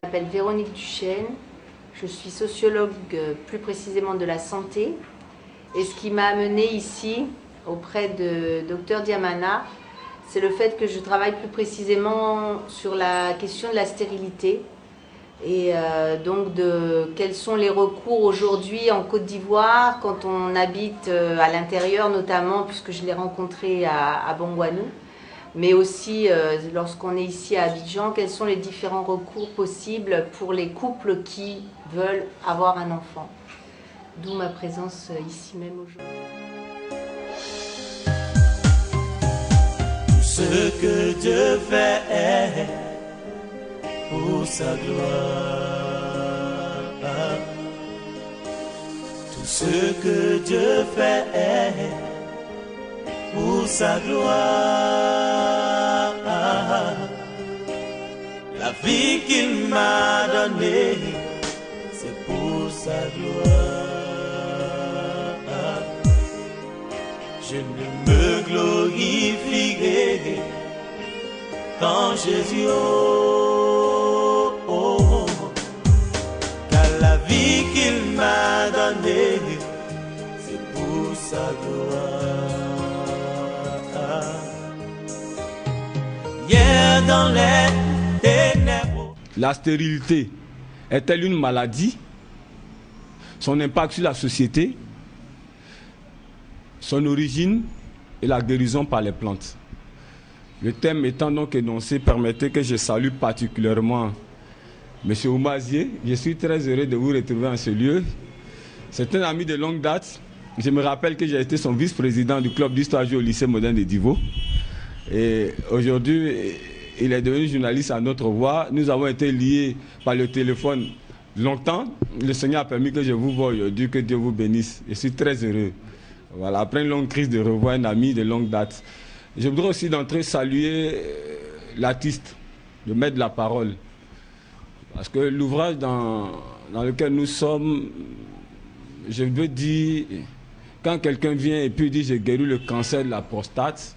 Je m'appelle Véronique Duchesne, je suis sociologue plus précisément de la santé et ce qui m'a amenée ici auprès de Dr Diamana, c'est le fait que je travaille plus précisément sur la question de la stérilité et donc de quels sont les recours aujourd'hui en Côte d'Ivoire quand on habite à l'intérieur notamment puisque je l'ai rencontré à Bongouanou. Mais aussi, lorsqu'on est ici à Abidjan, quels sont les différents recours possibles pour les couples qui veulent avoir un enfant. D'où ma présence ici même aujourd'hui. Tout ce que Dieu fait pour sa gloire, tout ce que Dieu fait pour sa gloire. La vie qu'il m'a donnée, c'est pour sa gloire. Je ne me glorifierai qu'en Jésus, car la vie qu'il m'a donnée, c'est pour sa gloire. Hier dans les ténèbres. La stérilité est-elle une maladie? Son impact sur la société, son origine et la guérison par les plantes. Le thème étant donc énoncé, permettez que je salue particulièrement M. Oumazié. Je suis très heureux de vous retrouver en ce lieu. C'est un ami de longue date. Je me rappelle que j'ai été son vice-président du club d'histoire au lycée moderne de Divo. Et aujourd'hui, il est devenu journaliste à notre voix. Nous avons été liés par le téléphone longtemps. Le Seigneur a permis que je vous voie aujourd'hui, que Dieu vous bénisse. Je suis très heureux. Voilà, après une longue crise de revoir un ami de longue date. Je voudrais aussi d'entrée saluer l'artiste, le maître de la parole. Parce que l'ouvrage dans lequel nous sommes, je veux dire, quand quelqu'un vient et puis dit j'ai guéri le cancer de la prostate,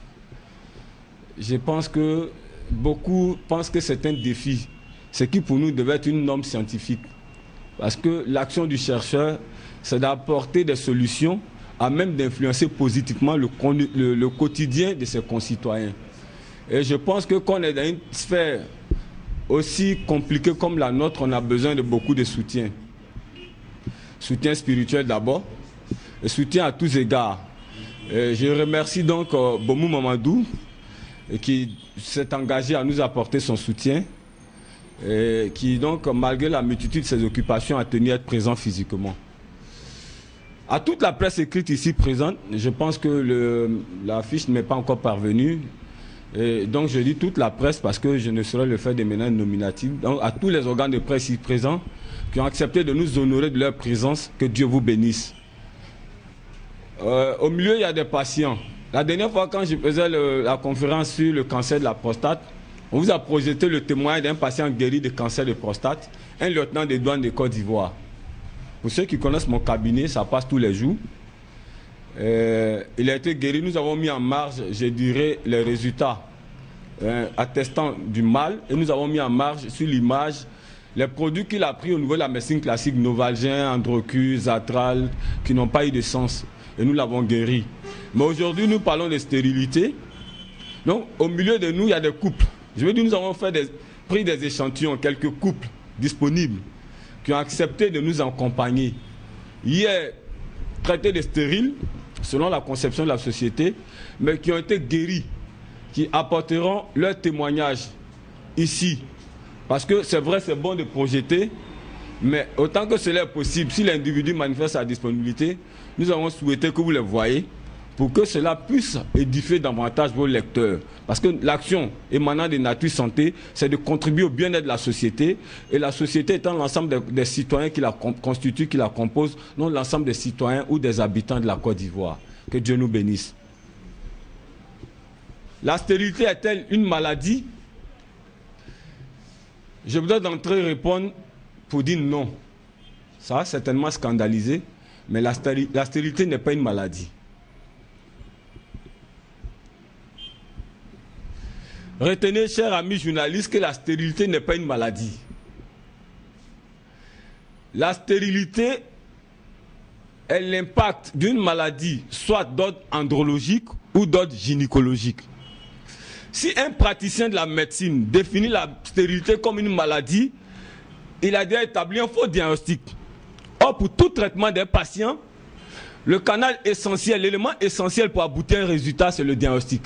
je pense que beaucoup pensent que c'est un défi, ce qui pour nous devait être une norme scientifique. Parce que l'action du chercheur, c'est d'apporter des solutions à même d'influencer positivement le quotidien de ses concitoyens. Et je pense que quand on est dans une sphère aussi compliquée comme la nôtre, on a besoin de beaucoup de soutien. Soutien spirituel d'abord, et soutien à tous égards. Et je remercie donc Bomou Mamadou, qui s'est engagé à nous apporter son soutien, et qui donc, malgré la multitude de ses occupations, a tenu à être présent physiquement. À toute la presse écrite ici présente, je pense que l'affiche ne m'est pas encore parvenue. Et donc je dis toute la presse parce que je ne saurais le faire de manière nominative. Donc à tous les organes de presse ici présents qui ont accepté de nous honorer de leur présence, que Dieu vous bénisse. Au milieu, il y a des patients. La dernière fois, quand je faisais la conférence sur le cancer de la prostate, on vous a projeté le témoignage d'un patient guéri de cancer de prostate, un lieutenant des douanes de Côte d'Ivoire. Pour ceux qui connaissent mon cabinet, ça passe tous les jours. Il a été guéri. Nous avons mis en marge, je dirais, les résultats attestant du mal. Et nous avons mis en marge sur l'image les produits qu'il a pris au niveau de la médecine classique, Novalgin, Androcur, Zatral, qui n'ont pas eu de sens. Et nous l'avons guéri. Mais aujourd'hui, nous parlons de stérilité. Donc, au milieu de nous, il y a des couples. Je veux dire, nous avons pris des échantillons, quelques couples disponibles, qui ont accepté de nous accompagner. Hier, traités de stériles, selon la conception de la société, mais qui ont été guéris, qui apporteront leur témoignage ici. Parce que c'est vrai, c'est bon de projeter, mais autant que cela est possible, si l'individu manifeste sa disponibilité, nous avons souhaité que vous les voyez, pour que cela puisse édifier davantage vos lecteurs. Parce que l'action émanant de Nature Santé, c'est de contribuer au bien-être de la société, et la société étant l'ensemble des citoyens qui la constituent, qui la composent, non l'ensemble des citoyens ou des habitants de la Côte d'Ivoire. Que Dieu nous bénisse. La stérilité est-elle une maladie? Je voudrais d'entrée répondre pour dire non. Ça va certainement scandaliser, mais la stérilité n'est pas une maladie. Retenez, chers amis journalistes, que la stérilité n'est pas une maladie. la stérilité est l'impact d'une maladie, soit d'ordre andrologique ou d'ordre gynécologique. Si un praticien de la médecine définit la stérilité comme une maladie, il a déjà établi un faux diagnostic. Or, pour tout traitement des patients, le canal essentiel, l'élément essentiel pour aboutir à un résultat, c'est le diagnostic.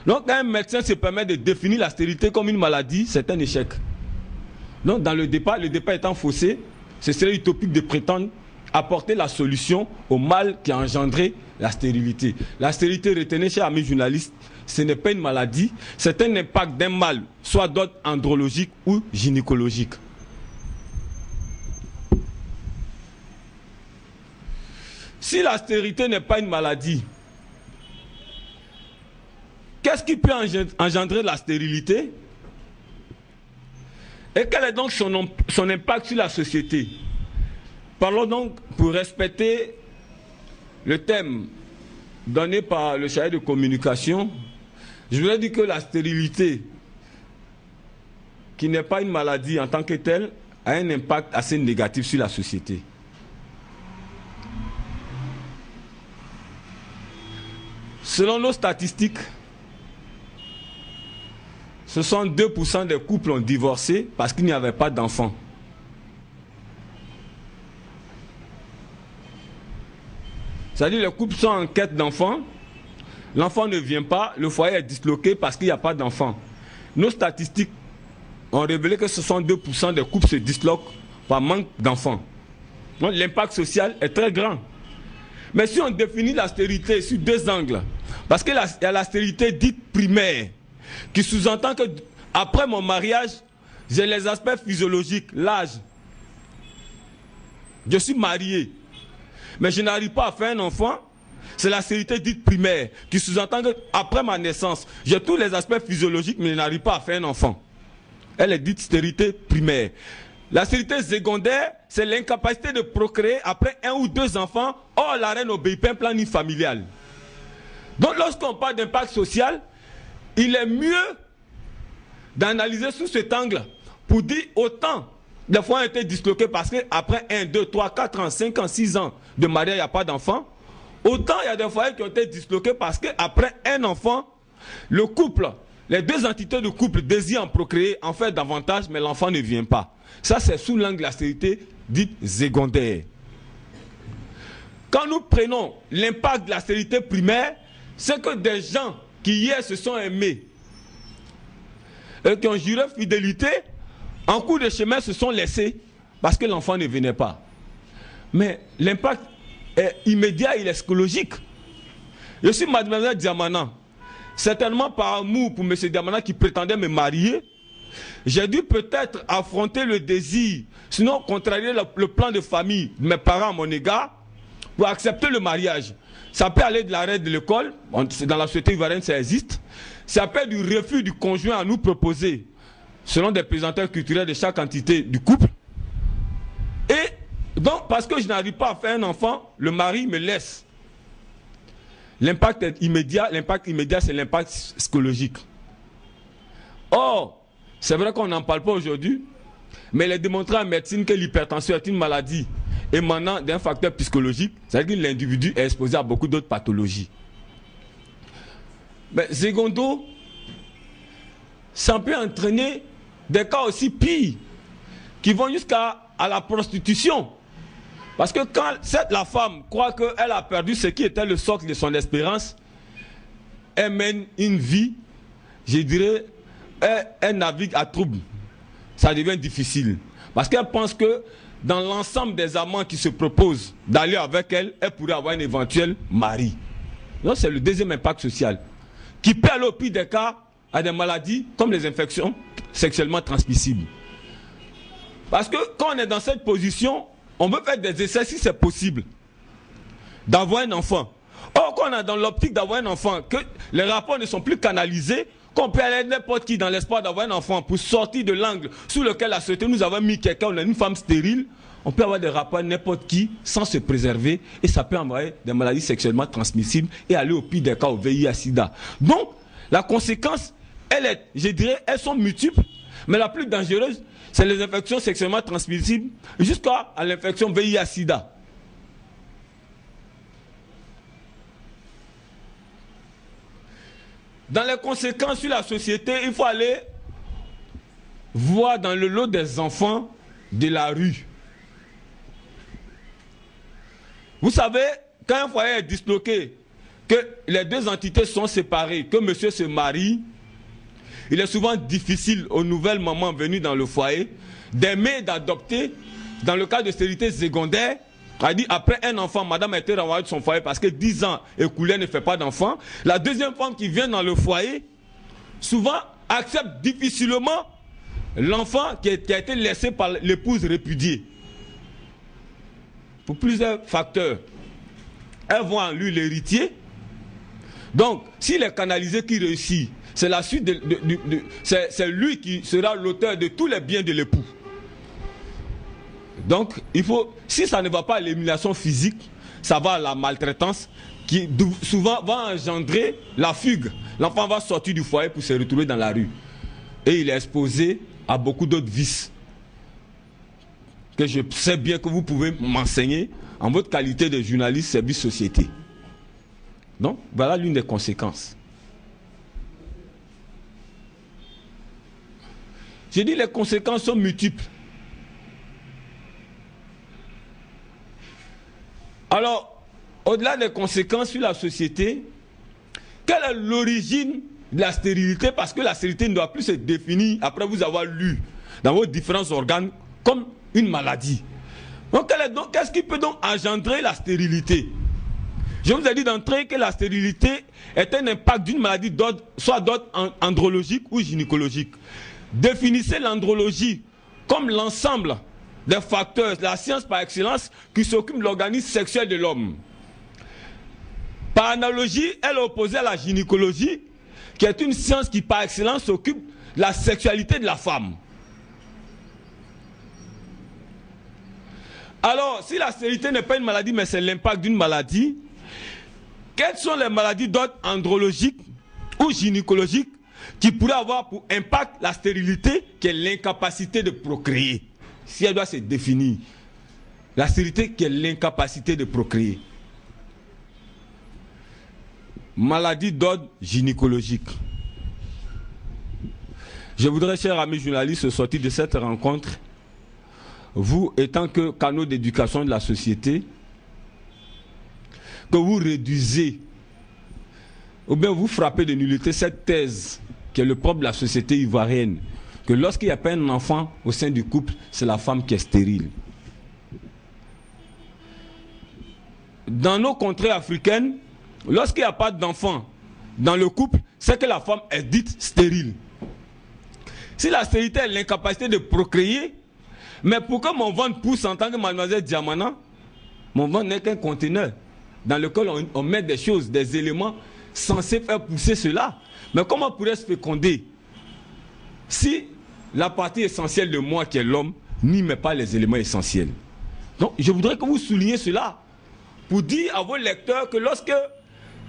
Donc, quand un médecin se permet de définir la stérilité comme une maladie, c'est un échec. Donc, dans le départ étant faussé, ce serait utopique de prétendre apporter la solution au mal qui a engendré la stérilité. La stérilité, retenez, chers amis journalistes, ce n'est pas une maladie, c'est un impact d'un mal, soit d'ordre andrologique ou gynécologique. Si la stérilité n'est pas une maladie, qu'est-ce qui peut engendrer la stérilité? Et quel est donc son impact sur la société? Parlons donc, pour respecter le thème donné par le chargé de communication, je voudrais dire que la stérilité, qui n'est pas une maladie en tant que telle, a un impact assez négatif sur la société. Selon nos statistiques, ce sont 2% des couples ont divorcé parce qu'il n'y avait pas d'enfants. C'est-à-dire les couples sont en quête d'enfants, l'enfant ne vient pas, le foyer est disloqué parce qu'il n'y a pas d'enfants. Nos statistiques ont révélé que 62% des couples se disloquent par manque d'enfants. Donc l'impact social est très grand. Mais si on définit la stérilité sur deux angles, parce qu'il y a la stérilité dite primaire, qui sous-entend que après mon mariage, j'ai les aspects physiologiques, l'âge. Je suis marié, mais je n'arrive pas à faire un enfant. C'est la stérilité dite primaire, qui sous-entend qu'après ma naissance, j'ai tous les aspects physiologiques, mais je n'arrive pas à faire un enfant. Elle est dite stérilité primaire. La stérilité secondaire, c'est l'incapacité de procréer après 1 ou 2 enfants. Or, la reine n'obéit pas à un planning familial. Donc, lorsqu'on parle d'impact social, il est mieux d'analyser sous cet angle pour dire autant des fois ont été disloqués parce qu'après 1, 2, 3, 4 ans, 5 ans, 6 ans de mariage, il n'y a pas d'enfant. Autant il y a des foyers qui ont été disloqués parce qu'après un enfant, le couple, les deux entités de couple désirent en procréer, en faire davantage, mais l'enfant ne vient pas. Ça, c'est sous l'angle de la stérilité dite secondaire. Quand nous prenons l'impact de la stérilité primaire, c'est que des gens qui hier se sont aimés et qui ont juré fidélité, en cours de chemin se sont laissés parce que l'enfant ne venait pas. Mais l'impact est immédiat, il est psychologique. Je suis mademoiselle Diamana. Certainement par amour pour M. Diamana qui prétendait me marier, j'ai dû peut-être affronter le désir, sinon contrarier le plan de famille de mes parents à mon égard, pour accepter le mariage. Ça peut aller de l'arrêt de l'école, dans la société ivoirienne ça existe. Ça peut être du refus du conjoint à nous proposer, selon des présenteurs culturels de chaque entité du couple. Et donc, parce que je n'arrive pas à faire un enfant, le mari me laisse. L'impact est immédiat, c'est l'impact psychologique. Or, c'est vrai qu'on n'en parle pas aujourd'hui, mais il est démontré en médecine que l'hypertension est une maladie émanant d'un facteur psychologique, c'est-à-dire que l'individu est exposé à beaucoup d'autres pathologies. Mais secondo, ça peut entraîner des cas aussi pires, qui vont jusqu'à la prostitution. Parce que quand la femme croit qu'elle a perdu ce qui était le socle de son espérance, elle mène une vie, je dirais, elle navigue à trouble. Ça devient difficile. Parce qu'elle pense que dans l'ensemble des amants qui se proposent d'aller avec elle, elle pourrait avoir un éventuel mari. Donc c'est le deuxième impact social, qui peut aller au pire des cas à des maladies comme les infections sexuellement transmissibles. Parce que quand on est dans cette position, on veut faire des essais si c'est possible d'avoir un enfant. Or, quand on est dans l'optique d'avoir un enfant, que les rapports ne sont plus canalisés, qu'on peut aller n'importe qui dans l'espoir d'avoir un enfant pour sortir de l'angle sous lequel la société nous avait mis quelqu'un, on a une femme stérile, on peut avoir des rapports n'importe qui sans se préserver et ça peut envoyer des maladies sexuellement transmissibles et aller au pire des cas au VIH/SIDA. Donc, la conséquence, elle est, je dirais, elles sont multiples, Mais la plus dangereuse, c'est les infections sexuellement transmissibles jusqu'à l'infection VIH-Sida. Dans les conséquences sur la société, il faut aller voir dans le lot des enfants de la rue. Vous savez, quand un foyer est disloqué, que les deux entités sont séparées, que monsieur se marie, il est souvent difficile aux nouvelles mamans venues dans le foyer d'aimer, d'adopter. Dans le cas de stérilité secondaire, a dit après un enfant, madame a été renvoyée de son foyer parce que 10 ans écoulés, elle ne fait pas d'enfant. La deuxième femme qui vient dans le foyer, souvent accepte difficilement l'enfant qui a été laissé par l'épouse répudiée. Pour plusieurs facteurs. Elles voient en lui l'héritier. Donc, s'il est canalisé, qui réussit, c'est la suite c'est lui qui sera l'auteur de tous les biens de l'époux. Donc, il faut, si ça ne va pas à l'élimination physique, ça va à la maltraitance qui souvent va engendrer la fugue. L'enfant va sortir du foyer pour se retrouver dans la rue. Et il est exposé à beaucoup d'autres vices que je sais bien que vous pouvez m'enseigner en votre qualité de journaliste service société. Donc, voilà l'une des conséquences. J'ai dit les conséquences sont multiples. Alors, au-delà des conséquences sur la société, quelle est l'origine de la stérilité? Parce que la stérilité ne doit plus se définir après vous avoir lu dans vos différents organes comme une maladie. Donc, qu'est-ce qui peut donc engendrer la stérilité? Je vous ai dit d'entrée que la stérilité est un impact d'une maladie soit d'ordre andrologique ou gynécologique. Définissez l'andrologie comme l'ensemble des facteurs, la science par excellence qui s'occupe de l'organisme sexuel de l'homme. Par analogie, elle est opposée à la gynécologie, qui est une science qui par excellence s'occupe de la sexualité de la femme. Alors, si la stérilité n'est pas une maladie, mais c'est l'impact d'une maladie, quelles sont les maladies d'ordre andrologique ou gynécologique qui pourraient avoir pour impact la stérilité, qui est l'incapacité de procréer? Si elle doit se définir, la stérilité qui est l'incapacité de procréer. Maladie d'ordre gynécologique. Je voudrais, chers amis journalistes, au sortir de cette rencontre, vous étant que canaux d'éducation de la société, que vous réduisez ou bien vous frappez de nullité cette thèse qui est le propre de la société ivoirienne, que lorsqu'il n'y a pas un enfant au sein du couple, c'est la femme qui est stérile. Dans nos contrées africaines, lorsqu'il n'y a pas d'enfant dans le couple, c'est que la femme est dite stérile. Si la stérilité est l'incapacité de procréer, mais pourquoi mon ventre pousse en tant que mademoiselle Diamana? Mon ventre n'est qu'un conteneur dans lequel on met des choses, des éléments censés faire pousser cela. Mais comment pourrait-je féconder si la partie essentielle de moi qui est l'homme n'y met pas les éléments essentiels? Donc je voudrais que vous souligniez cela pour dire à vos lecteurs que lorsque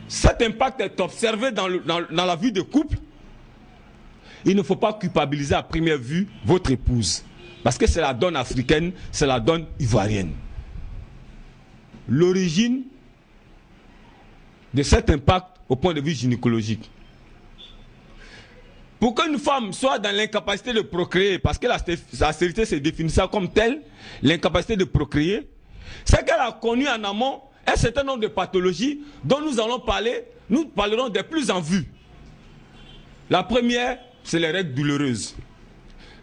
cet impact est observé dans la vie de couple, il ne faut pas culpabiliser à première vue votre épouse. Parce que c'est la donne africaine, c'est la donne ivoirienne. L'origine de cet impact au point de vue gynécologique. Pour qu'une femme soit dans l'incapacité de procréer, parce que la stérilité se définit ça comme telle, l'incapacité de procréer, c'est qu'elle a connu en amont un certain nombre de pathologies dont nous allons parler, nous parlerons des plus en vue. La première, c'est les règles douloureuses.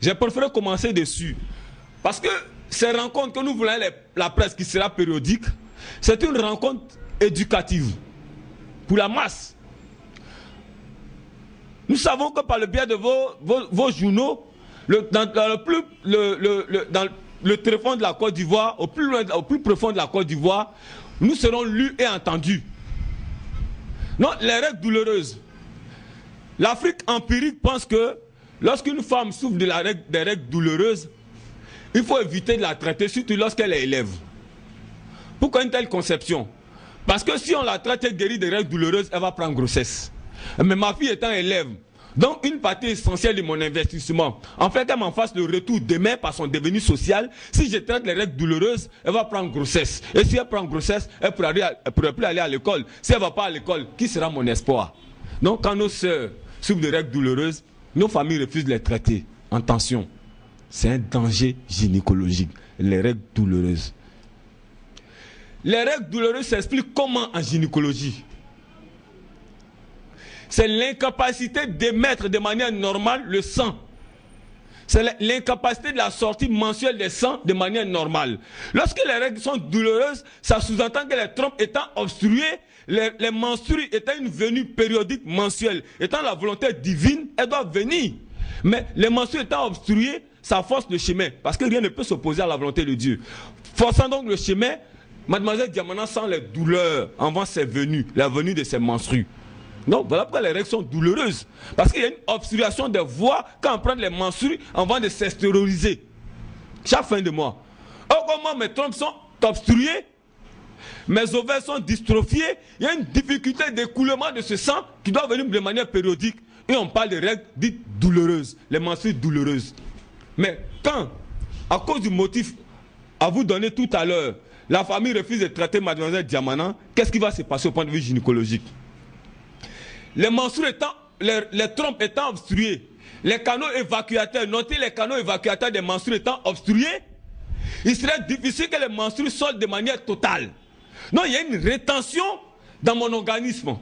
J'ai préféré commencer dessus, parce que ces rencontres que nous voulons, la presse qui sera périodique, c'est une rencontre éducative pour la masse. Nous savons que par le biais de vos journaux, dans le téléphone de la Côte d'Ivoire, au plus profond de la Côte d'Ivoire, nous serons lus et entendus. Non, les règles douloureuses. L'Afrique empirique pense que lorsqu'une femme souffre des règles douloureuses, il faut éviter de la traiter, surtout lorsqu'elle est élève. Pourquoi une telle conception? Parce que si on la traite et guérit des règles douloureuses, elle va prendre grossesse. Mais ma fille étant élève, Donc, une partie essentielle de mon investissement, en fait, qu'elle m'en fasse le retour demain par son devenu social. Si je traite les règles douloureuses, elle va prendre grossesse. Et si elle prend grossesse, elle ne pourra plus aller à l'école. Si elle ne va pas à l'école, qui sera mon espoir? Donc, quand nos sœurs souffrent de règles douloureuses, nos familles refusent de les traiter. Attention, c'est un danger gynécologique, les règles douloureuses. Les règles douloureuses s'expliquent comment en gynécologie? C'est l'incapacité d'émettre de manière normale le sang. C'est l'incapacité de la sortie mensuelle des sangs de manière normale. Lorsque les règles sont douloureuses, ça sous-entend que les trompes étant obstruées, les menstrues étant une venue périodique mensuelle, étant la volonté divine, elles doivent venir. Mais les menstrues étant obstruées, ça force le chemin, parce que rien ne peut s'opposer à la volonté de Dieu. Forçant donc le chemin, Mademoiselle Diamana sent les douleurs avant ses venues, la venue de ses menstrues. Non, voilà pourquoi les règles sont douloureuses. Parce qu'il y a une obstruction des voies quand on prend les menstrues avant de s'extérioriser. Chaque fin de mois. Or, comment mes trompes sont obstruées, mes ovaires sont dystrophiés, il y a une difficulté d'écoulement de ce sang qui doit venir de manière périodique. Et on parle de règles dites douloureuses, les menstrues douloureuses. Mais quand, à cause du motif à vous donner tout à l'heure, la famille refuse de traiter Mademoiselle Diamana, qu'est-ce qui va se passer au point de vue gynécologique? Les menstrues étant, les trompes étant obstruées, les canaux évacuateurs, notez les canaux évacuateurs des menstrues étant obstrués, il serait difficile que les menstrues sortent de manière totale. Non, il y a une rétention dans mon organisme.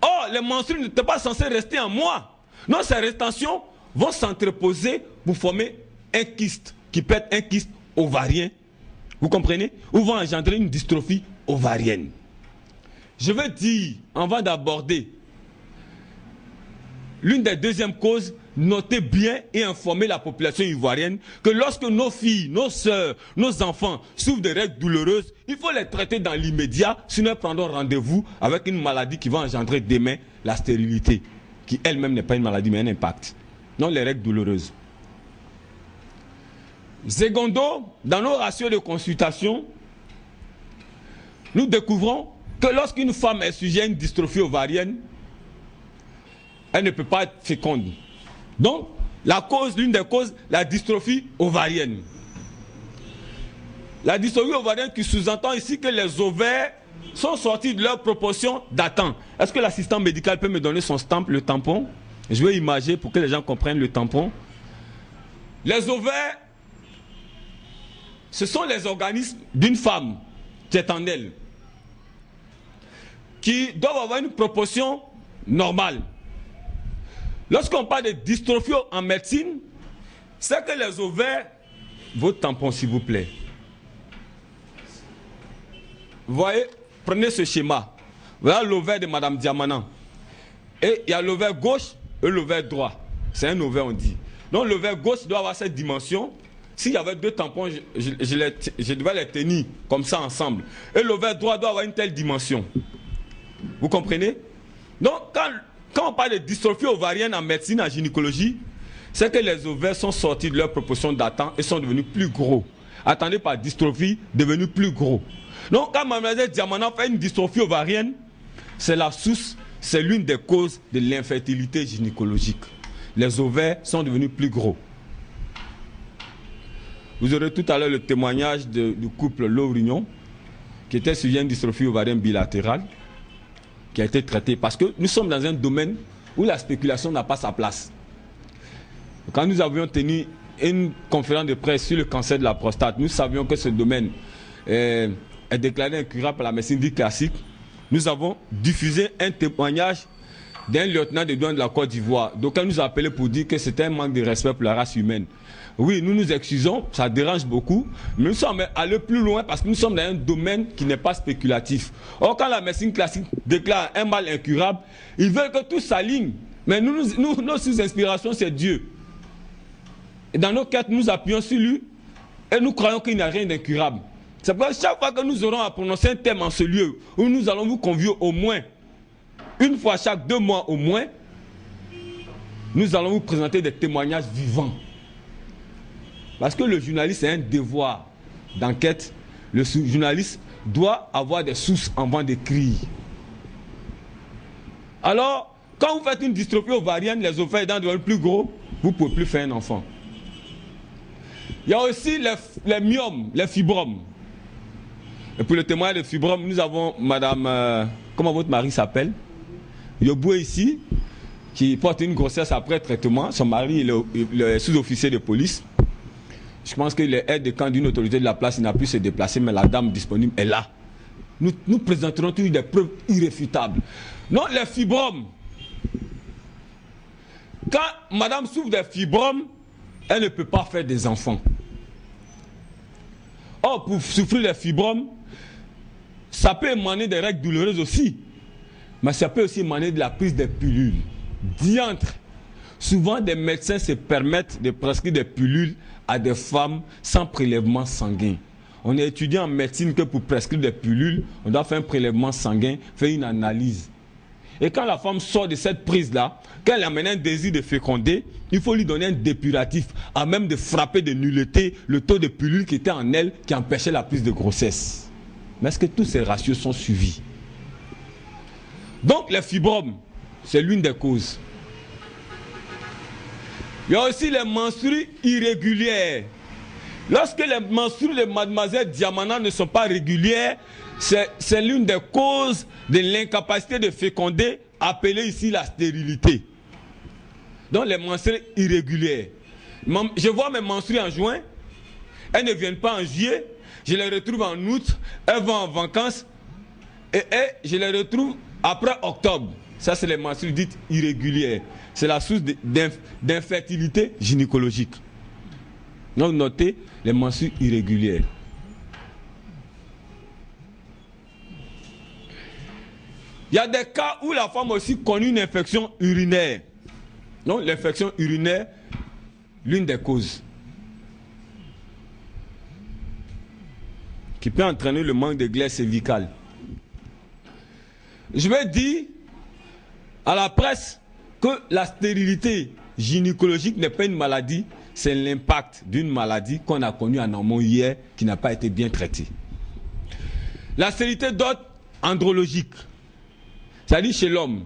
Or, les menstrues n'étaient pas censées rester en moi. Non, ces rétentions vont s'entreposer pour former un kyste, qui peut être un kyste ovarien. Vous comprenez? Ou vont engendrer une dystrophie ovarienne. Je veux dire, avant d'aborder l'une des deuxièmes causes, notez bien et informer la population ivoirienne que lorsque nos filles, nos sœurs, nos enfants souffrent de règles douloureuses, il faut les traiter dans l'immédiat, sinon elles prendront rendez-vous avec une maladie qui va engendrer demain la stérilité, qui elle-même n'est pas une maladie mais un impact. Non, les règles douloureuses. Secondo, dans nos ratios de consultation, nous découvrons que lorsqu'une femme est sujet à une dystrophie ovarienne, elle ne peut pas être féconde. Donc, l'une des causes, la dystrophie ovarienne. La dystrophie ovarienne qui sous-entend ici que les ovaires sont sortis de leur proportion datant. Est-ce que l'assistant médical peut me donner son stamp, le tampon? Je vais imager pour que les gens comprennent le tampon. Les ovaires, ce sont les organismes d'une femme qui est en elle, qui doivent avoir une proportion normale. Lorsqu'on parle de dystrophie en médecine, c'est que les ovaires, votre tampon s'il vous plaît. Vous voyez, prenez ce schéma. Voilà l'ovaire de Madame Diamana. Et il y a l'ovaire gauche et l'ovaire droit. C'est un ovaire, on dit. Donc l'ovaire gauche doit avoir cette dimension. S'il y avait deux tampons, je devais les tenir comme ça ensemble. Et l'ovaire droit doit avoir une telle dimension. Vous comprenez? Donc quand on parle de dystrophie ovarienne en médecine, en gynécologie, c'est que les ovaires sont sortis de leur proportion datant et sont devenus plus gros. Attendez par dystrophie, devenus plus gros. Donc quand Mademoiselle Diamana fait une dystrophie ovarienne, c'est la source, c'est l'une des causes de l'infertilité gynécologique. Les ovaires sont devenus plus gros. Vous aurez tout à l'heure le témoignage du couple Lovrignon, qui était sujet à une dystrophie ovarienne bilatérale, qui a été traité, parce que nous sommes dans un domaine où la spéculation n'a pas sa place. Quand nous avions tenu une conférence de presse sur le cancer de la prostate, nous savions que ce domaine est déclaré incurable par la médecine dite classique. Nous avons diffusé un témoignage d'un lieutenant de douane de la Côte d'Ivoire, donc elle nous a appelé pour dire que c'était un manque de respect pour la race humaine. Oui, nous nous excusons, ça dérange beaucoup, mais nous sommes allés plus loin parce que nous sommes dans un domaine qui n'est pas spéculatif. Or, quand la médecine classique déclare un mal incurable, ils veulent que tout s'aligne. Mais nos sous-inspirations, c'est Dieu. Et dans nos quêtes, nous appuyons sur lui et nous croyons qu'il n'y a rien d'incurable. C'est pourquoi chaque fois que nous aurons à prononcer un thème en ce lieu, où nous allons vous convier au moins, une fois chaque 2 mois au moins, nous allons vous présenter des témoignages vivants. Parce que le journaliste a un devoir d'enquête. Le journaliste doit avoir des sources avant d'écrire. Alors, Quand vous faites une dystrophie ovarienne, les ovaires étant devenus plus gros, vous ne pouvez plus faire un enfant. Il y a aussi les myomes, les fibromes. Et pour le témoin des fibromes, nous avons madame, comment votre mari s'appelle? Yoboué ici, qui porte une grossesse après traitement. Son mari est le sous-officier de police. Je pense qu'il est aide de camp d'une autorité de la place, il n'a pu se déplacer, mais la dame disponible est là. Nous présenterons toujours des preuves irréfutables. Non, les fibromes. Quand madame souffre des fibromes, elle ne peut pas faire des enfants. Or, pour souffrir des fibromes, ça peut émaner des règles douloureuses aussi. Mais ça peut aussi émaner de la prise des pilules. Diantre. Souvent, des médecins se permettent de prescrire des pilules à des femmes sans prélèvement sanguin. On est étudiant en médecine que pour prescrire des pilules, on doit faire un prélèvement sanguin, faire une analyse. Et quand la femme sort de cette prise-là, qu'elle amène un désir de féconder, il faut lui donner un dépuratif, à même de frapper de nullité le taux de pilules qui était en elle, qui empêchait la prise de grossesse. Mais est-ce que tous ces ratios sont suivis? Donc les fibromes, c'est l'une des causes. Il y a aussi les menstrues irrégulières. Lorsque les menstrues de mademoiselle Diamana ne sont pas régulières, c'est l'une des causes de l'incapacité de féconder, appelée ici la stérilité. Donc les menstrues irrégulières. Je vois mes menstrues en juin, elles ne viennent pas en juillet, je les retrouve en août, elles vont en vacances, et je les retrouve après octobre. Ça, c'est les menstrues dites irrégulières. C'est la source d'infertilité gynécologique. Donc, notez les menstrues irrégulières. Il y a des cas où la femme aussi connaît une infection urinaire. Donc, l'infection urinaire, l'une des causes qui peut entraîner le manque de glaise cervicale. Je vais dire à la presse que la stérilité gynécologique n'est pas une maladie, c'est l'impact d'une maladie qu'on a connue en amont hier qui n'a pas été bien traitée. La stérilité d'ordre andrologique, c'est-à-dire chez l'homme.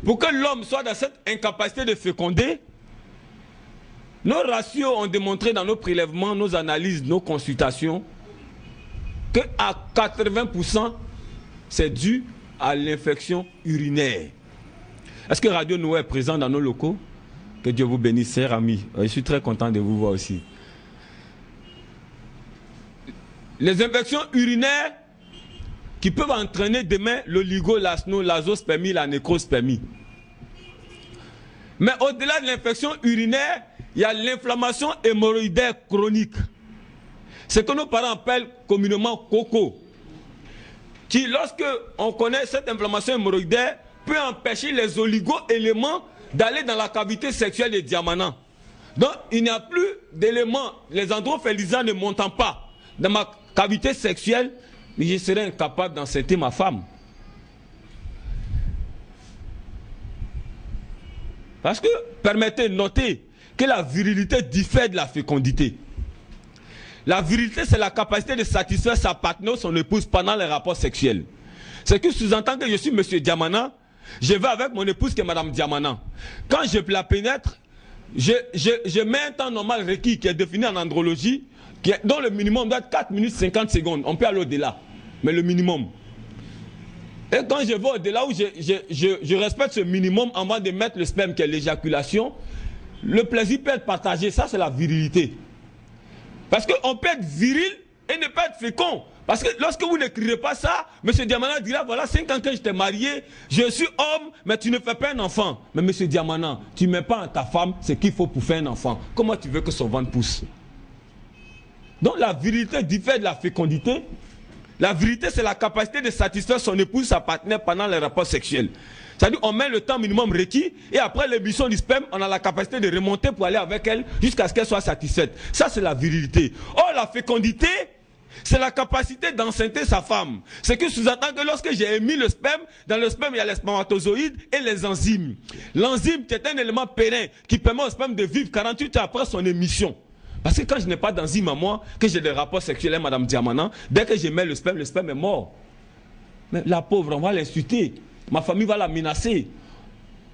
Pour que l'homme soit dans cette incapacité de féconder, nos ratios ont démontré dans nos prélèvements, nos analyses, nos consultations, qu'à 80%, c'est dû à l'infection urinaire. Est-ce que Radio Noé est présent dans nos locaux? Que Dieu vous bénisse, chers amis. Je suis très content de vous voir aussi. Les infections urinaires qui peuvent entraîner demain l'azospermie, la nécrospermie. Mais au-delà de l'infection urinaire, il y a l'inflammation hémorroïdaire chronique. C'est ce que nos parents appellent communément coco. Qui, lorsque on connaît cette inflammation hémorroïdaire, peut empêcher les oligo-éléments d'aller dans la cavité sexuelle des Diamana. Donc, il n'y a plus d'éléments, les androphélisants ne montant pas dans ma cavité sexuelle, mais je serai incapable d'enceinte ma femme. Parce que, permettez de noter que la virilité diffère de la fécondité. La virilité, c'est la capacité de satisfaire sa partenaire ou son épouse pendant les rapports sexuels. C'est que sous-entend que je suis monsieur Diamana, je vais avec mon épouse qui est madame Diamana. Quand je la pénètre, je mets un temps normal requis qui est défini en andrologie, dont le minimum doit être 4 minutes 50 secondes. On peut aller au-delà, mais le minimum. Et quand je vais au-delà où je respecte ce minimum avant de mettre le sperme qui est l'éjaculation, le plaisir peut être partagé. Ça, c'est la virilité. Parce qu'on peut être viril et ne pas être fécond. Parce que lorsque vous n'écrirez pas ça, M. Diamana dira, voilà 5 ans que je t'ai marié, je suis homme, mais tu ne fais pas un enfant. Mais M. Diamana, tu ne mets pas en ta femme ce qu'il faut pour faire un enfant. Comment tu veux que son ventre pousse? Donc la virilité diffère de la fécondité. La virilité, c'est la capacité de satisfaire son épouse, sa partenaire pendant les rapports sexuels. C'est-à-dire on met le temps minimum requis et après l'émission du sperme, on a la capacité de remonter pour aller avec elle jusqu'à ce qu'elle soit satisfaite. Ça, c'est la virilité. Or, la fécondité, c'est la capacité d'enceinte sa femme. C'est que sous-entend que lorsque j'ai émis le sperme, dans le sperme, il y a les spermatozoïdes et les enzymes. L'enzyme, qui est un élément périn qui permet au sperme de vivre 48 heures après son émission. Parce que quand je n'ai pas d'enzyme à moi, que j'ai des rapports sexuels avec Madame Diamana, dès que je mets le sperme est mort. Mais la pauvre, on va l'insulter. ma famille va la menacer.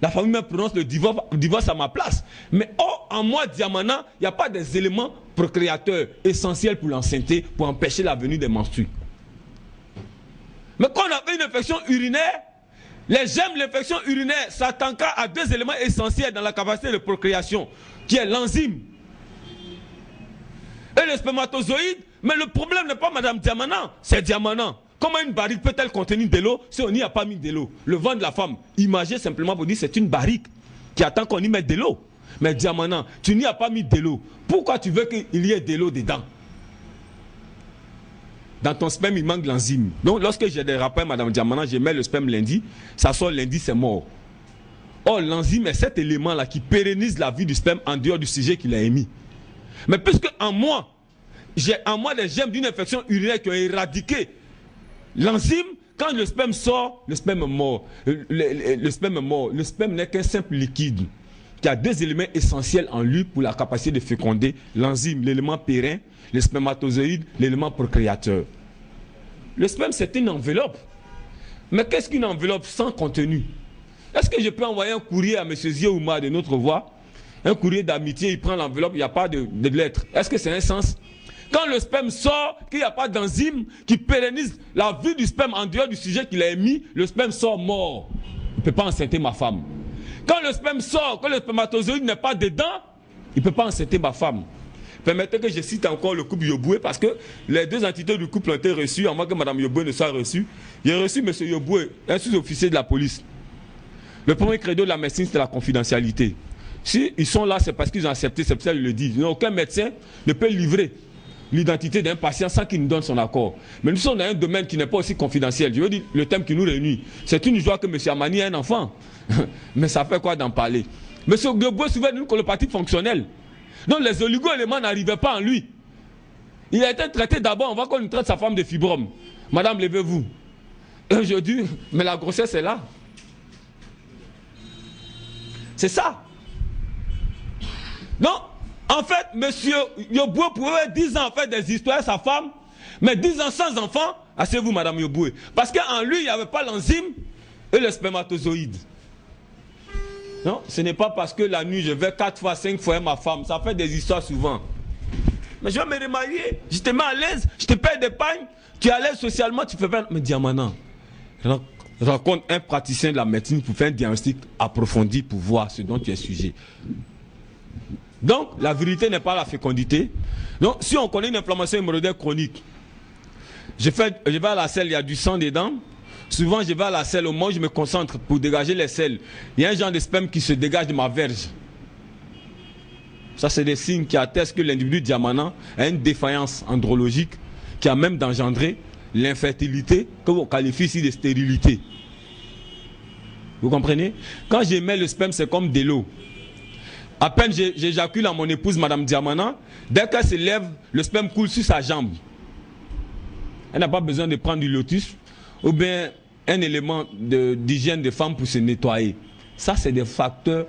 La famille me prononce le divorce à ma place. Mais en moi, Diamana, il n'y a pas des éléments procréateurs essentiels pour l'enceinte, pour empêcher la venue des menstrues. Mais quand on a fait une infection urinaire, les germes de l'infection urinaire s'attendent à deux éléments essentiels dans la capacité de procréation, qui est l'enzyme et le spermatozoïde. Mais le problème n'est pas Madame Diamana, c'est Diamana. Comment une barrique peut-elle contenir de l'eau si on n'y a pas mis de l'eau? Le ventre de la femme, imagez simplement pour dire c'est une barrique qui attend qu'on y mette de l'eau. Mais Diamana, tu n'y as pas mis de l'eau. Pourquoi tu veux qu'il y ait de l'eau dedans? Dans ton sperme, il manque de l'enzyme. Donc lorsque j'ai des rappels, Madame Diamana, je mets le sperme lundi, ça sort lundi, c'est mort. Or, l'enzyme est cet élément-là qui pérennise la vie du sperme en dehors du sujet qu'il a émis. Mais puisque en moi, j'ai en moi des germes d'une infection urinaire qui ont éradiqué l'enzyme, quand le sperme sort, le sperme est mort. Le sperme est mort. Le sperme n'est qu'un simple liquide qui a deux éléments essentiels en lui pour la capacité de féconder. L'enzyme, l'élément périn, le spermatozoïde, l'élément procréateur. Le sperme, c'est une enveloppe. Mais qu'est-ce qu'une enveloppe sans contenu? Est-ce que je peux envoyer un courrier à M. Ziouma de notre voix? Un courrier d'amitié, il prend l'enveloppe, il n'y a pas de lettre. Est-ce que c'est un sens? Quand le sperme sort, qu'il n'y a pas d'enzyme qui pérennise la vie du sperme en dehors du sujet qu'il a émis, le sperme sort mort. Il ne peut pas enceinter ma femme. Quand le sperme sort, quand le spermatozoïde n'est pas dedans, il ne peut pas enceinter ma femme. Permettez que je cite encore le couple Yoboué parce que les deux entités du couple ont été reçues avant que Mme Yoboué ne soit reçue. J'ai reçu M. Yoboué, un sous-officier de la police. Le premier credo de la médecine, c'est la confidentialité. Si ils sont là, c'est parce qu'ils ont accepté, c'est pour ça que je le dis. Aucun médecin ne peut livrer l'identité d'un patient sans qu'il nous donne son accord. Mais nous sommes dans un domaine qui n'est pas aussi confidentiel. Je veux dire, le thème qui nous réunit. C'est une joie que M. Amani ait un enfant. Mais ça fait quoi d'en parler? M. Yoboué souvient d'une colopathie fonctionnelle. Donc les oligo-éléments n'arrivaient pas en lui. Il a été traité d'abord, on voit qu'on traite sa femme de fibrome. Madame, levez-vous. Et aujourd'hui, mais la grossesse est là. C'est ça. Donc, en fait, M. Yoboué pouvait 10 ans faire des histoires à sa femme, mais 10 ans sans enfant, asseyez-vous, Madame Yoboué. Parce qu'en lui, il n'y avait pas l'enzyme et le spermatozoïde. Non, ce n'est pas parce que la nuit, je vais 4 fois, 5 fois ma femme. Ça fait des histoires souvent. Mais je vais me remarier, je te mets à l'aise, je te paye des pagnes, tu es à l'aise socialement, tu fais pas... Mais Diamana, rencontre un praticien de la médecine pour faire un diagnostic approfondi pour voir ce dont tu es sujet. Donc, la vérité n'est pas la fécondité. Donc, si on connaît une inflammation hémorroïdaire chronique, je vais à la selle, il y a du sang dedans. Souvent, je vais à la selle, au moment où je me concentre pour dégager les selles. Il y a un genre de sperme qui se dégage de ma verge. Ça, c'est des signes qui attestent que l'individu Diamana a une défaillance andrologique qui a même engendré l'infertilité, que vous qualifiez ici de stérilité. Vous comprenez? Quand j'émets le sperme, c'est comme de l'eau. À peine j'éjacule à mon épouse, Madame Diamana, dès qu'elle se lève, le sperme coule sur sa jambe. Elle n'a pas besoin de prendre du lotus ou bien un élément d'hygiène de femme pour se nettoyer. Ça, c'est des facteurs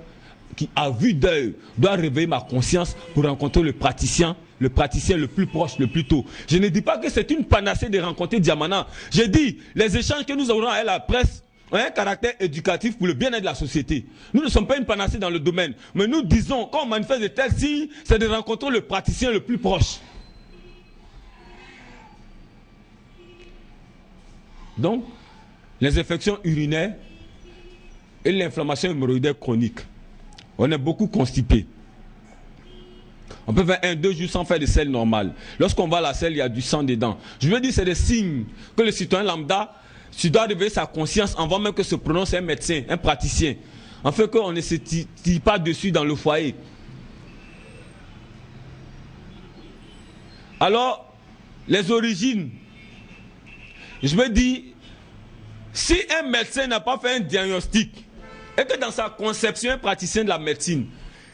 qui, à vue d'œil, doivent réveiller ma conscience pour rencontrer le praticien le plus proche, le plus tôt. Je ne dis pas que c'est une panacée de rencontrer Diamana. Je dis, les échanges que nous aurons avec la presse ont un caractère éducatif pour le bien-être de la société. Nous ne sommes pas une panacée dans le domaine, mais nous disons, quand on manifeste de tels signes, c'est de rencontrer le praticien le plus proche. Donc, les infections urinaires et l'inflammation hémorroïdaire chronique, on est beaucoup constipé. On peut faire 1-2 jours sans faire de selle normale. Lorsqu'on va à la selle, il y a du sang dedans. Je veux dire, c'est des signes que le citoyen lambda, tu dois réveiller sa conscience avant même que se prononce un médecin, un praticien. En fait qu'on ne se tire pas dessus dans le foyer. Alors, les origines. Je me dis, si un médecin n'a pas fait un diagnostic, et que dans sa conception, un praticien de la médecine,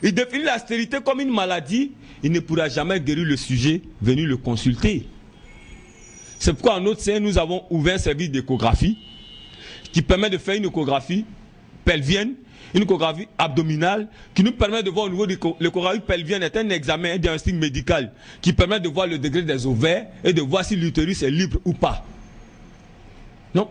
il définit la stérilité comme une maladie, il ne pourra jamais guérir le sujet venu le consulter. C'est pourquoi en notre sein, nous avons ouvert un service d'échographie qui permet de faire une échographie pelvienne, une échographie abdominale, qui nous permet de voir au niveau de l'échographie pelvienne est un examen, un diagnostic médical qui permet de voir le degré des ovaires et de voir si l'utérus est libre ou pas. Non.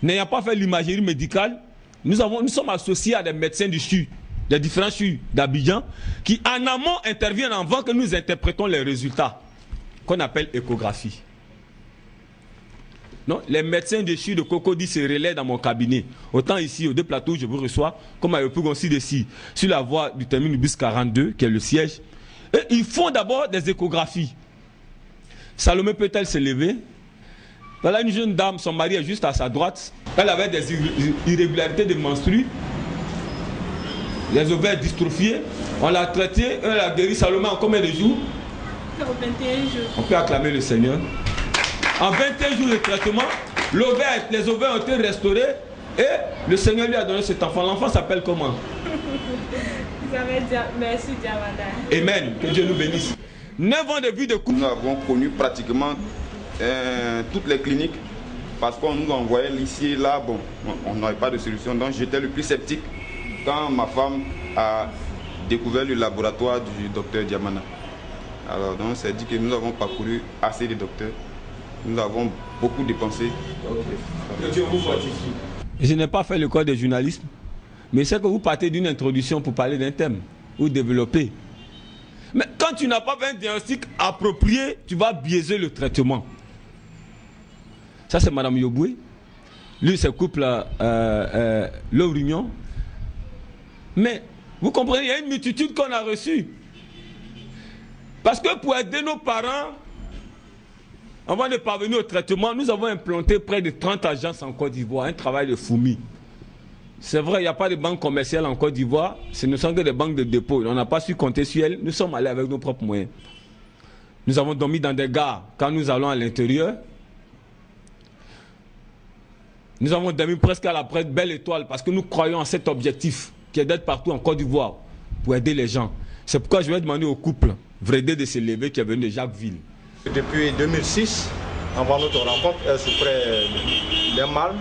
n'ayant pas fait l'imagerie médicale, nous sommes associés à des médecins du CHU, des différents CHU d'Abidjan, qui en amont interviennent avant que nous interprétons les résultats, qu'on appelle échographie. Non, les médecins de CHU de Cocody se relaient dans mon cabinet. Autant ici, au deux plateaux, je vous reçois, comme à Yopougonsi d'ici, sur la voie du terminus 42, qui est le siège. Et ils font d'abord des échographies. Salomé peut-elle se lever? Voilà une jeune dame, son mari est juste à sa droite. Elle avait des irrégularités de menstrues, les ovaires dystrophiés. On l'a traité, elle a guéri. Salomé en combien de jours? En 21 jours. On peut acclamer le Seigneur. En 21 jours de traitement, les ovaires ont été restaurés et le Seigneur lui a donné cet enfant. L'enfant s'appelle comment? Vous avez dit merci Diamanda. Amen. Que Dieu nous bénisse. 9 ans de vie de couple. Nous avons connu pratiquement toutes les cliniques parce qu'on nous envoyait ici et là. Bon, on n'avait pas de solution. Donc j'étais le plus sceptique quand ma femme a découvert le laboratoire du docteur Diamana. Alors donc c'est dit que nous avons parcouru assez de docteurs. Nous avons beaucoup dépensé. Que Dieu vous fortifie. Je n'ai pas fait le corps de journalisme, mais c'est que vous partez d'une introduction pour parler d'un thème ou développer. Mais quand tu n'as pas fait un diagnostic approprié, tu vas biaiser le traitement. Ça, c'est Mme Yoboué. Lui, c'est couple L'Orignon. Mais, vous comprenez, il y a une multitude qu'on a reçue. Parce que pour aider nos parents, avant de parvenir au traitement, nous avons implanté près de 30 agences en Côte d'Ivoire, un travail de fourmi. C'est vrai, il n'y a pas de banque commerciale en Côte d'Ivoire, ce ne sont que des banques de dépôt. On n'a pas su compter sur elles, nous sommes allés avec nos propres moyens. Nous avons dormi dans des gares quand nous allons à l'intérieur. Nous avons dormi presque à la Belle Étoile parce que nous croyons en cet objectif qui est d'être partout en Côte d'Ivoire pour aider les gens. C'est pourquoi je vais demander au couple Vredé de se lever qui est venu de Jacquesville. Depuis 2006, avant notre rencontre, elle souffrait d'un mal.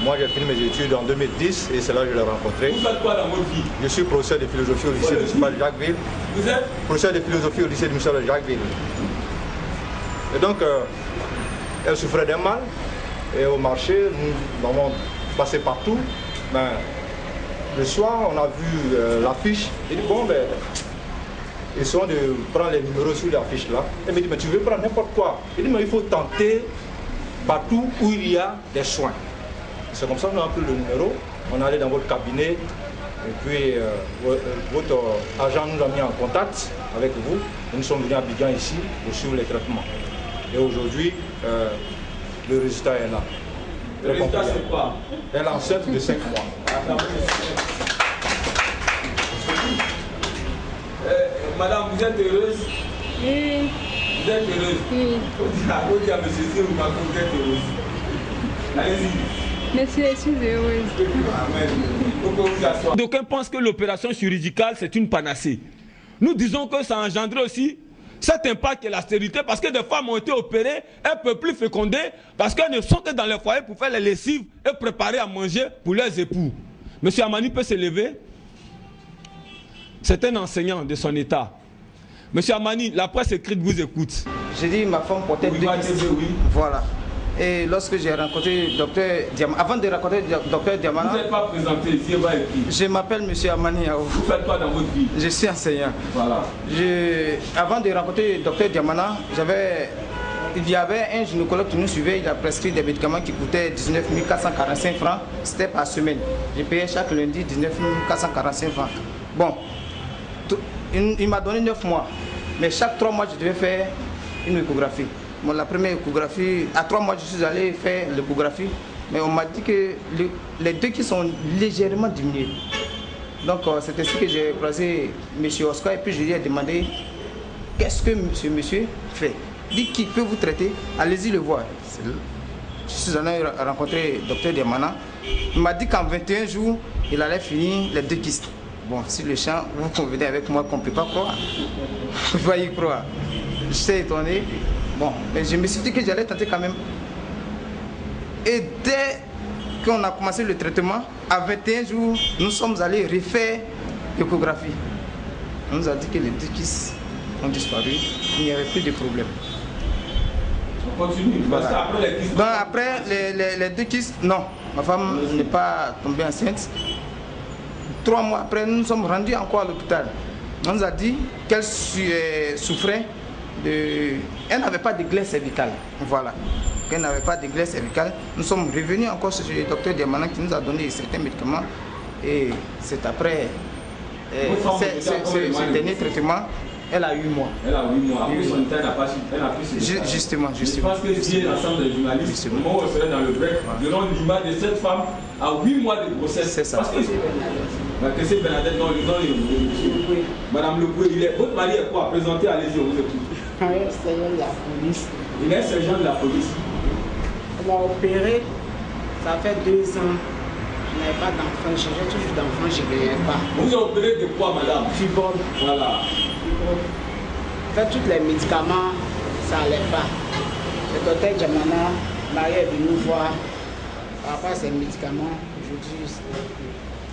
Moi, j'ai fini mes études en 2010 et c'est là que je l'ai rencontrée. Vous faites quoi dans votre vie? Je suis professeur de philosophie au lycée municipal de Jacquesville. Vous êtes? Professeur de philosophie au lycée municipal de Jacquesville. Et donc, elle souffrait d'un mal. Et au marché, nous avons passé partout. Ben, le soir, on a vu l'affiche. J'ai dit, bon, ben, essayons de prendre les numéros sur l'affiche là. Elle me dit, mais tu veux prendre n'importe quoi. Il dit, mais il faut tenter partout où il y a des soins. C'est comme ça qu'on a pris le numéro. On est allé dans votre cabinet. Et puis, votre agent nous a mis en contact avec vous. Et nous sommes venus à Abidjan ici pour suivre les traitements. Et aujourd'hui, le résultat est là. Le résultat, c'est quoi? Elle est enceinte de 5 mois. Madame, vous êtes heureuse? Oui. Vous êtes heureuse? Oui. On dit à monsieur si vous êtes heureuse. Allez-y. Merci, je suis heureuse. Amen. D'aucuns pensent que l'opération chirurgicale, c'est une panacée. Nous disons que ça a engendré aussi cet impact et la stérilité parce que des femmes ont été opérées, elles ne peuvent plus féconder parce qu'elles ne sont que dans les foyers pour faire les lessives et préparer à manger pour leurs époux. Monsieur Amani peut se lever. C'est un enseignant de son état. Monsieur Amani, la presse écrite vous écoute. J'ai dit ma femme portait Oui, deux oui, kystes. oui. Voilà. Et lorsque j'ai rencontré le docteur Diamana, avant de rencontrer le docteur Diamana, Vous n'êtes pas présenté ici, je m'appelle monsieur Amani Yao. vous faites quoi dans votre vie? Je suis enseignant. Voilà. Avant de rencontrer le docteur Diamana, il y avait un gynécologue qui nous suivait, il a prescrit des médicaments qui coûtaient 19 445 francs, c'était par semaine. Je payais chaque lundi 19 445 francs. Bon, il m'a donné 9 mois, mais chaque 3 mois je devais faire une échographie. Bon, la première échographie, à 3 mois je suis allé faire l'échographie, mais on m'a dit que les deux qui sont légèrement diminués. Donc c'est ainsi que j'ai croisé M. Oscar et puis je lui ai demandé qu'est-ce que monsieur fait. Il dit qu'il peut vous traiter, allez-y le voir. Je suis allé rencontrer le docteur Diamana. Il m'a dit qu'en 21 jours, il allait finir les 2 kystes. Bon, si le champ, vous convenez avec moi qu'on ne peut pas croire. Vous voyez croire. J'étais étonné. Bon, mais je me suis dit que j'allais tenter quand même. Et dès qu'on a commencé le traitement, à 21 jours, nous sommes allés refaire l'échographie. On nous a dit que les 2 kystes ont disparu, il n'y avait plus de problème. Continue. Parce qu'après les kystes. Donc après les 2 kystes, non, ma femme n'est pas tombée enceinte. 3 mois après, nous nous sommes rendus encore à l'hôpital. On nous a dit qu'elle souffrait de... Elle n'avait pas de glaise cervicale. Voilà. Elle n'avait pas de glaise cervicale. Nous sommes revenus encore chez le docteur Diamana qui nous a donné certains médicaments. Et c'est après ce dernier traitement, elle a 8 mois. Elle a 8 mois. Après son état n'a pas su. Elle a plus Justement. Je pense que si l'ensemble des journalistes, au moment où on serait dans le break, verront l'image de cette femme à 8 mois de grossesse. C'est ça. Parce que c'est Bernadette dans le Madame Le Boué, votre mari est quoi? Présentez, allez-y, on vous écoute. Il est sergent de la police. Il est sergent de la police. On m'a opéré, ça fait 2 ans. Je n'avais pas d'enfant, je cherchais toujours d'enfant, je ne gagnais pas. Vous avez opéré de quoi, madame? Fibrome. Voilà. En fait, tous les médicaments, ça n'allait pas. Le docteur Diamana, Marie est venu nous voir par rapport à ces médicaments.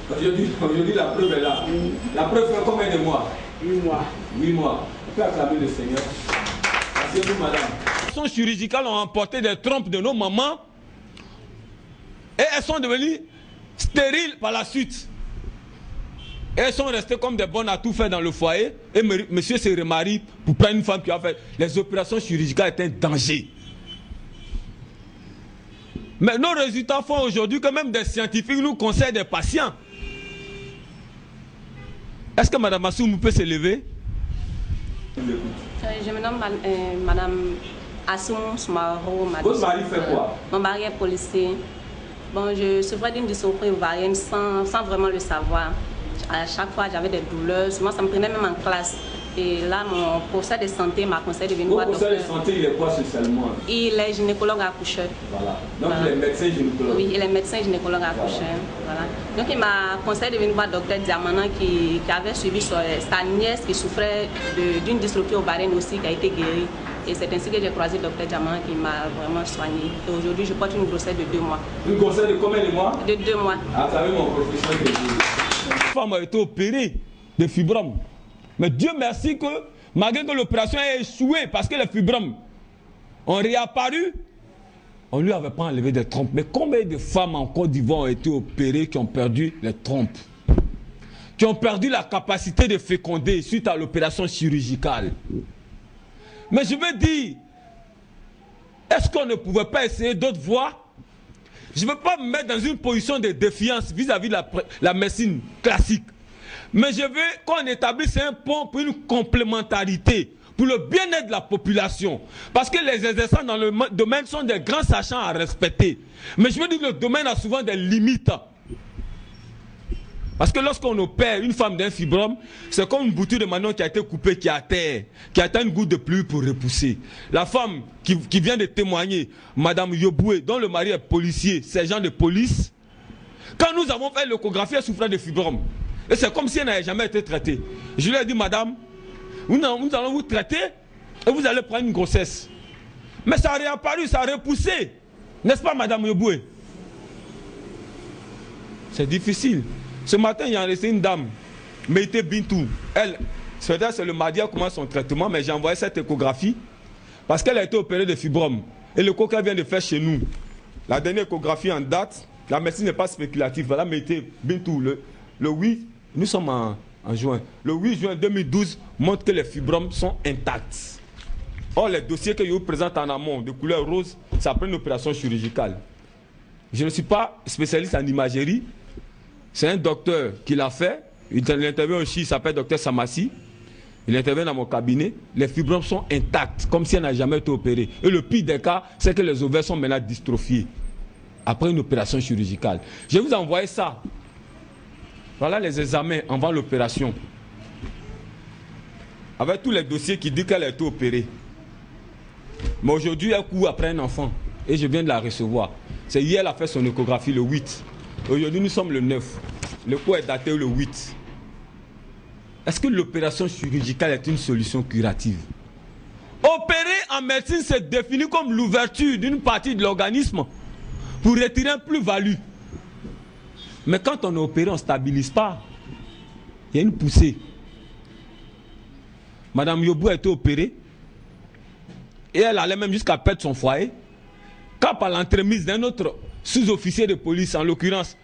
Aujourd'hui, la preuve est là. La preuve fait combien de mois? 8 mois. 8 mois. On peut acclamer le Seigneur. Asseyez-vous, madame. Les opérations chirurgicales ont emporté des trompes de nos mamans et elles sont devenues stériles par la suite. Et elles sont restées comme des bonnes à tout faire dans le foyer. Et monsieur se remarie pour prendre une femme qui a fait. Les opérations chirurgicales étaient un danger. Mais nos résultats font aujourd'hui que même des scientifiques nous conseillent des patients. Est-ce que Mme Assoum peut se lever? Je me nomme Mme Assoum Soumaro. Votre mari fait quoi? Mon mari est policier. Bon, je souffrais d'une dystonie ovarienne sans vraiment le savoir. À chaque fois, j'avais des douleurs. Souvent, ça me prenait même en classe. Et là, mon professeur de santé m'a conseillé de venir voir docteur. Votre professeur de santé, il est quoi spécialement? Il est gynécologue accoucheur. Voilà. Donc, voilà. Il est médecin gynécologue. Oui, il est médecin gynécologue accoucheur. Voilà. Donc, il m'a conseillé de venir voir docteur Diamana qui avait suivi sa nièce qui souffrait d'une dystrophie ovarienne aussi, qui a été guérie. Et c'est ainsi que j'ai croisé le docteur Diamana qui m'a vraiment soigné. Et aujourd'hui, je porte une grossesse de 2 mois. Une grossesse de combien de mois? De 2 mois. À travers mon professeur de Dieu. La femme a été opérée de fibromes. Mais Dieu merci que, malgré que l'opération ait échoué, parce que les fibromes ont réapparu, on ne lui avait pas enlevé des trompes. Mais combien de femmes en Côte d'Ivoire ont été opérées qui ont perdu les trompes? Qui ont perdu la capacité de féconder suite à l'opération chirurgicale? Mais je veux dire, est-ce qu'on ne pouvait pas essayer d'autres voies? Je ne veux pas me mettre dans une position de défiance vis-à-vis de la médecine classique. Mais je veux qu'on établisse un pont pour une complémentarité, pour le bien-être de la population. Parce que les exerçants dans le domaine sont des grands sachants à respecter. Mais je veux dire que le domaine a souvent des limites. Parce que lorsqu'on opère une femme d'un fibrome, c'est comme une bouture de manioc qui a été coupée, qui est à terre, qui attend une goutte de pluie pour repousser. La femme qui vient de témoigner, Madame Yoboué, dont le mari est policier, sergent de police, quand nous avons fait l'échographie, elle souffrait de fibrome. Et c'est comme si elle n'avait jamais été traitée. Je lui ai dit, madame, nous allons vous traiter et vous allez prendre une grossesse. Mais ça a réapparu, ça a repoussé. N'est-ce pas, madame Yoboué? C'est difficile. Ce matin, il y a resté une dame, Meïté Bintou. Elle, c'est le mardi, elle commence son traitement, mais j'ai envoyé cette échographie parce qu'elle a été opérée de fibrome. Et le coca vient de faire chez nous. La dernière échographie en date, la médecine n'est pas spéculative. Voilà, Meïté Bintou, le 8, nous sommes en juin. Le 8 juin 2012 montre que les fibromes sont intacts. Or, les dossiers que je vous présente en amont, de couleur rose, c'est après une opération chirurgicale. Je ne suis pas spécialiste en imagerie. C'est un docteur qui l'a fait. Il intervient aussi, il s'appelle docteur Samassi. Il intervient dans mon cabinet. Les fibromes sont intacts, comme si elle n'a jamais été opérée. Et le pire des cas, c'est que les ovaires sont maintenant dystrophiés. Après une opération chirurgicale. Je vais vous envoyer ça. Voilà les examens avant l'opération. Avec tous les dossiers qui disent qu'elle a été opérée. Mais aujourd'hui, elle court après un enfant. Et je viens de la recevoir. C'est hier, elle a fait son échographie le 8. Aujourd'hui, nous sommes le 9. Le coup est daté le 8. Est-ce que l'opération chirurgicale est une solution curative? Opérer en médecine, c'est défini comme l'ouverture d'une partie de l'organisme pour retirer un plus-value. Mais quand on est opéré, on ne stabilise pas. Il y a une poussée. Madame Yobou a été opérée. et elle allait même jusqu'à perdre son foyer, quand par l'entremise d'un autre sous-officier de police, en l'occurrence,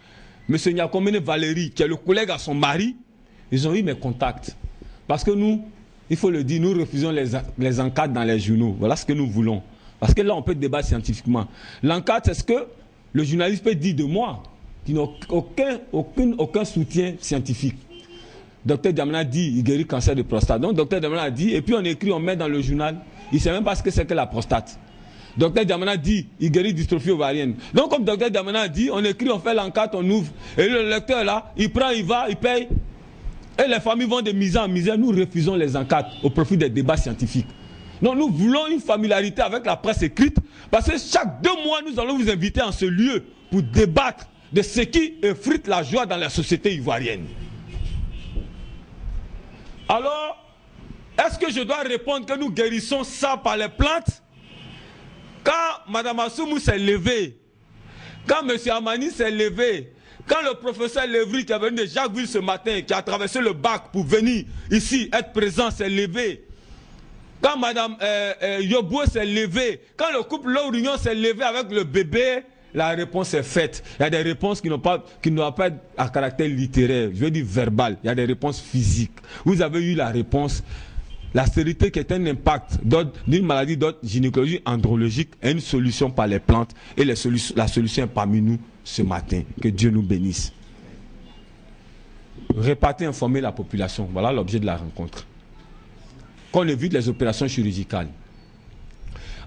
M. Nyakomene Valérie, qui est le collègue à son mari, ils ont eu mes contacts. Parce que nous, il faut le dire, nous refusons les encadres dans les journaux. Voilà ce que nous voulons. Parce que là, on peut débattre scientifiquement. L'encadre, c'est ce que le journaliste peut dire de moi, qui n'a aucun soutien scientifique. Docteur Diamana dit, il guérit cancer de prostate. Donc, Docteur Diamana dit, et puis on écrit, on met dans le journal. Il ne sait même pas ce que c'est que la prostate. Docteur Diamana dit, il guérit dystrophie ovarienne. Donc, comme Docteur Diamana dit, on écrit, on fait l'encadre, on ouvre. Et le lecteur là, il prend, il va, il paye. Et les familles vont de misère en misère. Nous refusons les encadres au profit des débats scientifiques. Donc, nous voulons une familiarité avec la presse écrite. Parce que chaque 2 mois, nous allons vous inviter en ce lieu pour débattre de ce qui effrite la joie dans la société ivoirienne. Alors, est-ce que je dois répondre que nous guérissons ça par les plantes? Quand Mme Assoumou s'est levée, quand M. Amani s'est levé, quand le professeur Lévry qui est venu de Jacquesville ce matin, qui a traversé le bac pour venir ici être présent, s'est levé, quand Mme Yoboué s'est levée, quand le couple Laurignon s'est levé avec le bébé, la réponse est faite. Il y a des réponses qui n'ont pas à caractère littéraire, je veux dire verbal. Il y a des réponses physiques. Vous avez eu la réponse. La stérilité qui est un impact d'une maladie d'ordre gynécologique andrologique est une solution par les plantes. Et la solution est parmi nous ce matin. Que Dieu nous bénisse. Répartir, informer la population. Voilà l'objet de la rencontre. Qu'on évite les opérations chirurgicales.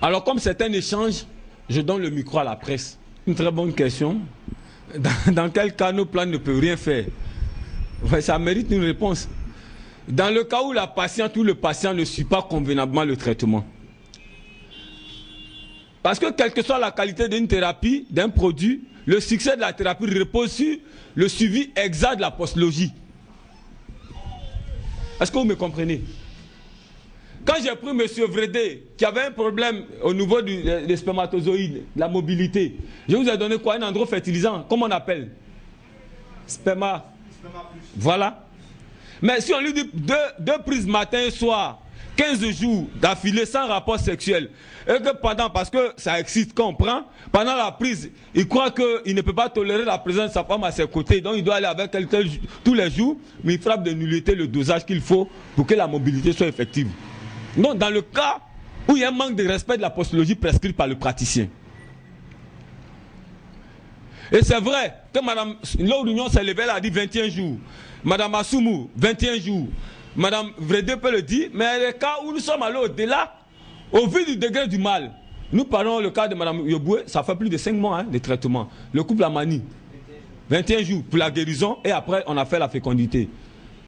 Alors comme c'est un échange, je donne le micro à la presse. Une très bonne question. Dans quel cas nos plans ne peuvent rien faire? Ça mérite une réponse. Dans le cas où la patiente ou le patient ne suit pas convenablement le traitement. Parce que quelle que soit la qualité d'une thérapie, d'un produit, le succès de la thérapie repose sur le suivi exact de la postologie. Est-ce que vous me comprenez? Quand j'ai pris M. Vredé, qui avait un problème au niveau des spermatozoïdes, la mobilité, je vous ai donné quoi? Un androfertilisant, comment on appelle? Sperma. Voilà. Mais si on lui dit deux prises matin et soir, 15 jours d'affilée sans rapport sexuel, et que parce que ça excite quand on prend, pendant la prise, il croit qu'il ne peut pas tolérer la présence de sa femme à ses côtés, donc il doit aller avec elle tous les jours, mais il frappe de nullité le dosage qu'il faut pour que la mobilité soit effective. Donc dans le cas où il y a un manque de respect de la postologie prescrite par le praticien. Et c'est vrai que Mme Laurignon s'est levée, elle a dit 21 jours. Mme Assoumou, 21 jours. Mme Vredé peut le dire, mais les cas où nous sommes allés au-delà, au vu du degré du mal, nous parlons le cas de Mme Yoboué, ça fait plus de 5 mois de traitement. Le couple Amani, 21 jours pour la guérison et après on a fait la fécondité.